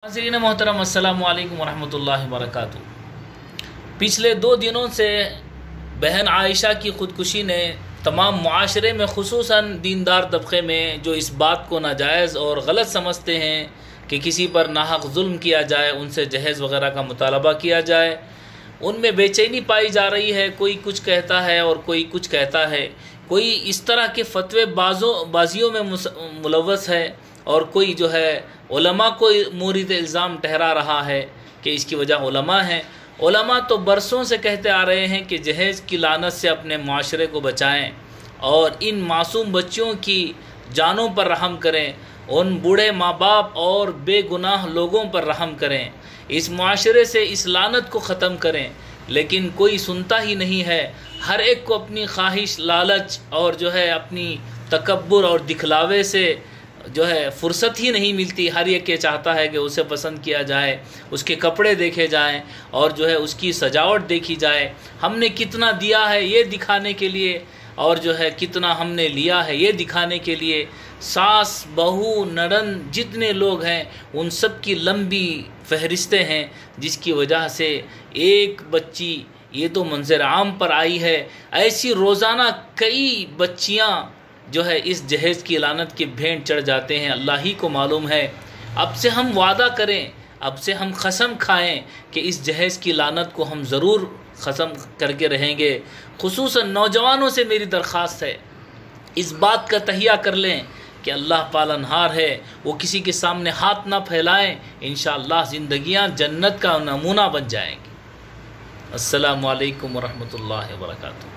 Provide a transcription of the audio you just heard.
नाज़रीन मोहतरम, अस्सलामु अलैकुम वरहमतुल्लाहि वबरकातुहू। पिछले 2 दिनों से बहन आयशा की ख़ुदकुशी ने तमाम मुआशरे में, खुसूसन दीनदार तबक़े में जो इस बात को नाजायज़ और गलत समझते हैं कि किसी पर नाहक जुल्म किया जाए, उनसे जहेज़ वग़ैरह का मुतालबा किया जाए, उनमें बेचैनी पाई जा रही है। कोई कुछ कहता है और कोई कुछ कहता है। कोई इस तरह के फतवे बाजियों में मुलव्वस है और कोई जो है उलमा को मोरिद इल्ज़ाम ठहरा रहा है कि इसकी वजह उलमा हैं। उलमा तो बरसों से कहते आ रहे हैं कि जहेज़ की लानत से अपने माशरे को बचाएं और इन मासूम बच्चियों की जानों पर रहम करें, उन बूढ़े माँ बाप और बेगुनाह लोगों पर रहम करें, इस माशरे से इस लानत को ख़त्म करें। लेकिन कोई सुनता ही नहीं है। हर एक को अपनी ख्वाहिश, लालच और जो है अपनी तकब्बुर और दिखलावे से जो है फुर्सत ही नहीं मिलती। हर एक ये चाहता है कि उसे पसंद किया जाए, उसके कपड़े देखे जाएं और जो है उसकी सजावट देखी जाए। हमने कितना दिया है ये दिखाने के लिए और जो है कितना हमने लिया है ये दिखाने के लिए सास, बहू, नड़न जितने लोग हैं उन सब की लंबी फहरिस्तें हैं, जिसकी वजह से एक बच्ची ये तो मंजर आम पर आई है। ऐसी रोज़ाना कई बच्चियाँ जो है इस जहेज़ की लानत की भेंट चढ़ जाते हैं। अल्लाह ही को मालूम है। अब से हम वादा करें, अब से हम कसम खाएं कि इस जहेज़ की लानत को हम ज़रूर ख़त्म करके रहेंगे। खुसूसन नौजवानों से मेरी दरख्वास्त है, इस बात का तहिया कर लें कि अल्लाह पालनहार है, वो किसी के सामने हाथ ना फैलाएं। इंशाअल्लाह ज़िंदगियाँ जन्नत का नमूना बन जाएंगी। अस्सलामु अलैकुम वरहमतुल्लाहि वबरकातुहू।